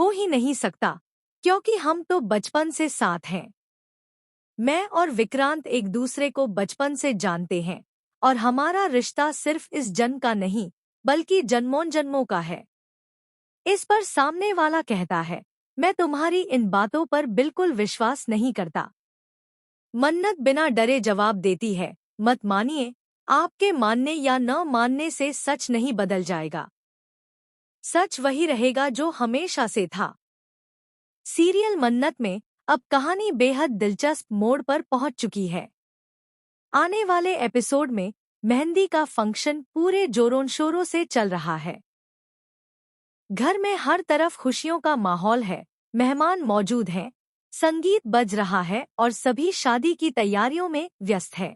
हो ही नहीं सकता, क्योंकि हम तो बचपन से साथ हैं। मैं और विक्रांत एक दूसरे को बचपन से जानते हैं और हमारा रिश्ता सिर्फ इस जन्म का नहीं, बल्कि जन्मों जन्मों का है। इस पर सामने वाला कहता है, मैं तुम्हारी इन बातों पर बिल्कुल विश्वास नहीं करता। मन्नत बिना डरे जवाब देती है, मत मानिए, आपके मानने या न मानने से सच नहीं बदल जाएगा। सच वही रहेगा जो हमेशा से था। सीरियल मन्नत में अब कहानी बेहद दिलचस्प मोड़ पर पहुंच चुकी है। आने वाले एपिसोड में मेहंदी का फंक्शन पूरे जोरों शोरों से चल रहा है। घर में हर तरफ खुशियों का माहौल है, मेहमान मौजूद हैं, संगीत बज रहा है और सभी शादी की तैयारियों में व्यस्त है।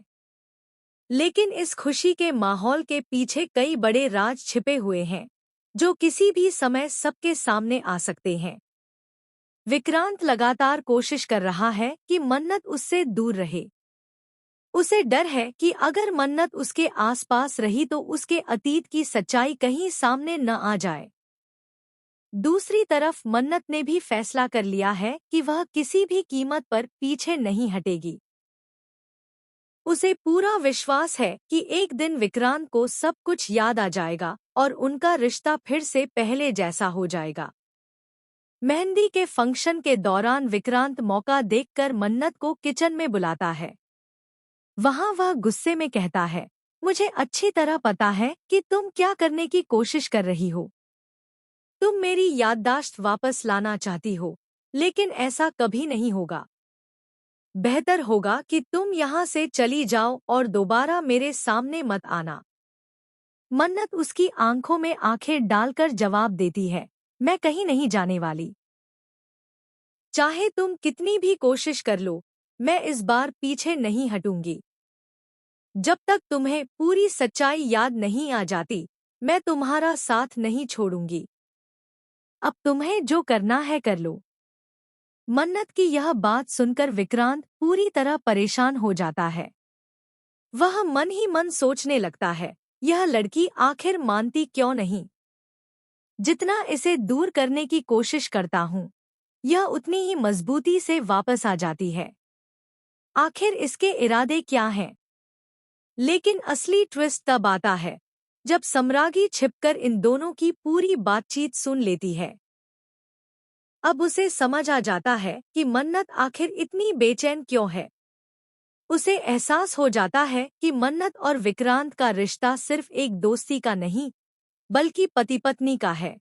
लेकिन इस खुशी के माहौल के पीछे कई बड़े राज छिपे हुए हैं, जो किसी भी समय सबके सामने आ सकते हैं। विक्रांत लगातार कोशिश कर रहा है कि मन्नत उससे दूर रहे। उसे डर है कि अगर मन्नत उसके आसपास रही तो उसके अतीत की सच्चाई कहीं सामने न आ जाए। दूसरी तरफ मन्नत ने भी फैसला कर लिया है कि वह किसी भी कीमत पर पीछे नहीं हटेगी। उसे पूरा विश्वास है कि एक दिन विक्रांत को सब कुछ याद आ जाएगा और उनका रिश्ता फिर से पहले जैसा हो जाएगा। मेहंदी के फंक्शन के दौरान विक्रांत मौका देखकर मन्नत को किचन में बुलाता है। वहां वह गुस्से में कहता है, मुझे अच्छी तरह पता है कि तुम क्या करने की कोशिश कर रही हो। तुम मेरी याददाश्त वापस लाना चाहती हो, लेकिन ऐसा कभी नहीं होगा। बेहतर होगा कि तुम यहाँ से चली जाओ और दोबारा मेरे सामने मत आना। मन्नत उसकी आंखों में आंखें डालकर जवाब देती है, मैं कहीं नहीं जाने वाली। चाहे तुम कितनी भी कोशिश कर लो, मैं इस बार पीछे नहीं हटूंगी। जब तक तुम्हें पूरी सच्चाई याद नहीं आ जाती, मैं तुम्हारा साथ नहीं छोड़ूंगी। अब तुम्हें जो करना है कर लो। मन्नत की यह बात सुनकर विक्रांत पूरी तरह परेशान हो जाता है। वह मन ही मन सोचने लगता है, यह लड़की आखिर मानती क्यों नहीं। जितना इसे दूर करने की कोशिश करता हूँ, यह उतनी ही मजबूती से वापस आ जाती है। आखिर इसके इरादे क्या हैं? लेकिन असली ट्विस्ट तब आता है, जब सम्रागी छिपकर इन दोनों की पूरी बातचीत सुन लेती है। अब उसे समझ आ जाता है कि मन्नत आखिर इतनी बेचैन क्यों है। उसे एहसास हो जाता है कि मन्नत और विक्रांत का रिश्ता सिर्फ एक दोस्ती का नहीं, बल्कि पति पत्नी का है।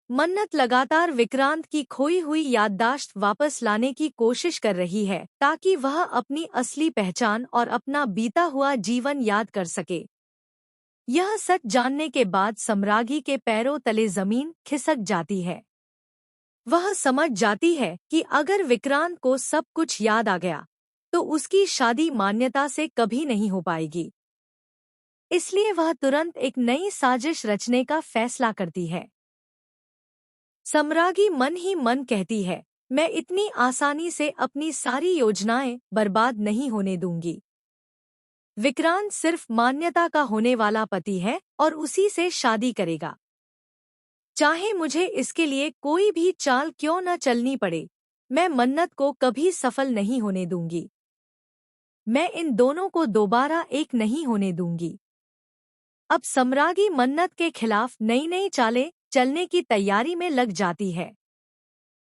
मन्नत लगातार विक्रांत की खोई हुई याददाश्त वापस लाने की कोशिश कर रही है, ताकि वह अपनी असली पहचान और अपना बीता हुआ जीवन याद कर सके। यह सच जानने के बाद सम्रागी के पैरों तले जमीन खिसक जाती है। वह समझ जाती है कि अगर विक्रांत को सब कुछ याद आ गया, तो उसकी शादी मान्यता से कभी नहीं हो पाएगी। इसलिए वह तुरंत एक नई साजिश रचने का फैसला करती है। सम्रागी मन ही मन कहती है, मैं इतनी आसानी से अपनी सारी योजनाएं बर्बाद नहीं होने दूंगी। विक्रांत सिर्फ मान्यता का होने वाला पति है और उसी से शादी करेगा। चाहे मुझे इसके लिए कोई भी चाल क्यों न चलनी पड़े, मैं मन्नत को कभी सफल नहीं होने दूंगी। मैं इन दोनों को दोबारा एक नहीं होने दूंगी। अब सम्रागी मन्नत के खिलाफ नई नई चालें चलने की तैयारी में लग जाती है।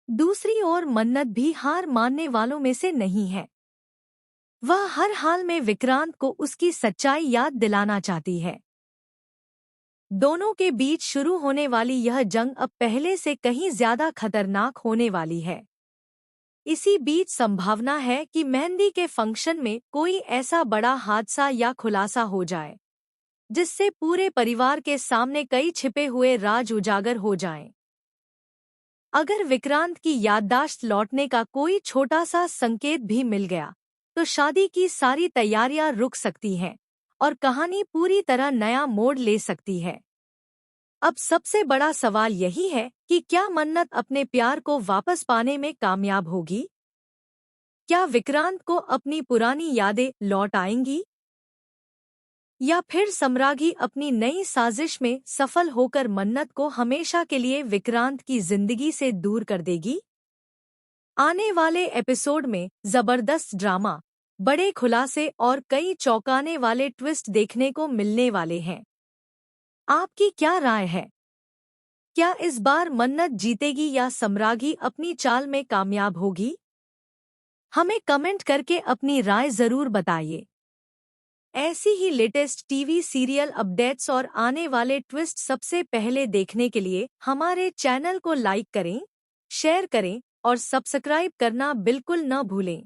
दूसरी ओर मन्नत भी हार मानने वालों में से नहीं है। वह हर हाल में विक्रांत को उसकी सच्चाई याद दिलाना चाहती है। दोनों के बीच शुरू होने वाली यह जंग अब पहले से कहीं ज्यादा खतरनाक होने वाली है। इसी बीच संभावना है कि मेहंदी के फंक्शन में कोई ऐसा बड़ा हादसा या खुलासा हो जाए, जिससे पूरे परिवार के सामने कई छिपे हुए राज उजागर हो जाएं। अगर विक्रांत की याददाश्त लौटने का कोई छोटा सा संकेत भी मिल गया, तो शादी की सारी तैयारियां रुक सकती हैं और कहानी पूरी तरह नया मोड़ ले सकती है। अब सबसे बड़ा सवाल यही है कि क्या मन्नत अपने प्यार को वापस पाने में कामयाब होगी? क्या विक्रांत को अपनी पुरानी यादें लौट आएंगी? या फिर सम्रागी अपनी नई साजिश में सफल होकर मन्नत को हमेशा के लिए विक्रांत की जिंदगी से दूर कर देगी? आने वाले एपिसोड में जबरदस्त ड्रामा, बड़े खुलासे और कई चौंकाने वाले ट्विस्ट देखने को मिलने वाले हैं। आपकी क्या राय है? क्या इस बार मन्नत जीतेगी या सम्रागी अपनी चाल में कामयाब होगी? हमें कमेंट करके अपनी राय जरूर बताइए। ऐसी ही लेटेस्ट टीवी सीरियल अपडेट्स और आने वाले ट्विस्ट सबसे पहले देखने के लिए हमारे चैनल को लाइक करें, शेयर करें और सब्सक्राइब करना बिल्कुल न भूलें।